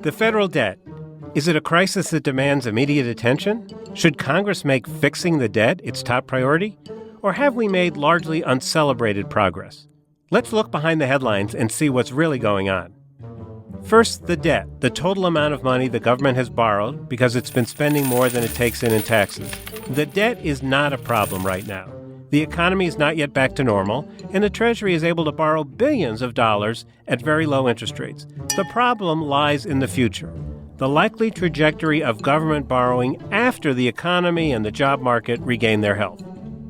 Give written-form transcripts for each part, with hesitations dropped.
The federal debt. Is it a crisis that demands immediate attention? Should Congress make fixing the debt its top priority? Or have we made largely uncelebrated progress? Let's look behind the headlines and see what's really going on. First, the debt, the total amount of money the government has borrowed because it's been spending more than it takes in taxes. The debt is not a problem right now. The economy is not yet back to normal, and the Treasury is able to borrow billions of dollars at very low interest rates. The problem lies in the future. The likely trajectory of government borrowing after the economy and the job market regain their health.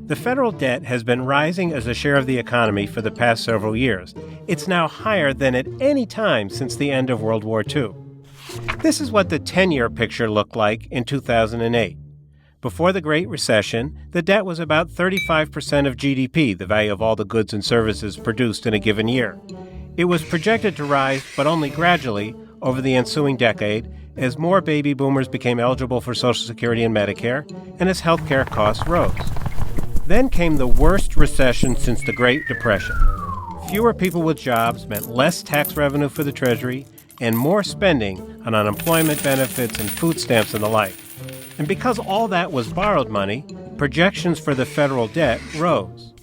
The federal debt has been rising as a share of the economy for the past several years. It's now higher than at any time since the end of World War II. This is what the 10-year picture looked like in 2008. Before the Great Recession, the debt was about 35% of GDP, the value of all the goods and services produced in a given year. It was projected to rise, but only gradually, over the ensuing decade, as more baby boomers became eligible for Social Security and Medicare, and as health care costs rose. Then came the worst recession since the Great Depression. Fewer people with jobs meant less tax revenue for the Treasury and more spending on unemployment benefits and food stamps and the like. And because all that was borrowed money, projections for the federal debt rose.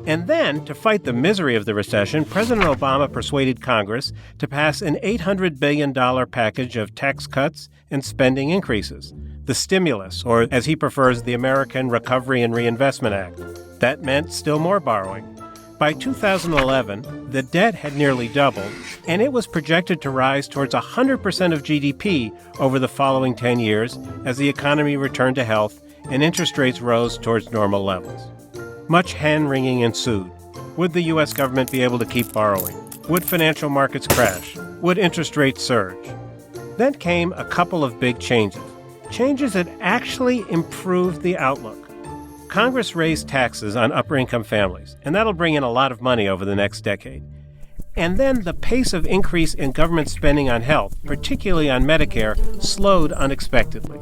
And then, to fight the misery of the recession, President Obama persuaded Congress to pass an $800 billion package of tax cuts and spending increases, the stimulus, or as he prefers, the American Recovery and Reinvestment Act. That meant still more borrowing. By 2011, the debt had nearly doubled, and it was projected to rise towards 100% of GDP over the following 10 years as the economy returned to health and interest rates rose towards normal levels. Much hand-wringing ensued. Would the U.S. government be able to keep borrowing? Would financial markets crash? Would interest rates surge? Then came a couple of big changes that actually improved the outlook. Congress raised taxes on upper-income families, and that'll bring in a lot of money over the next decade. And then the pace of increase in government spending on health, particularly on Medicare, slowed unexpectedly.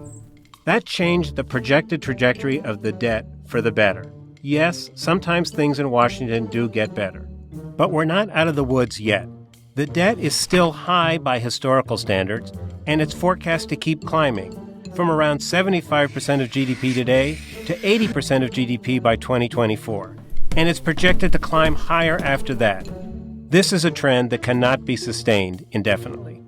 That changed the projected trajectory of the debt for the better. Yes, sometimes things in Washington do get better. But we're not out of the woods yet. The debt is still high by historical standards, and it's forecast to keep climbing, from around 75% of GDP today to 80% of GDP by 2024. And it's projected to climb higher after that. This is a trend that cannot be sustained indefinitely.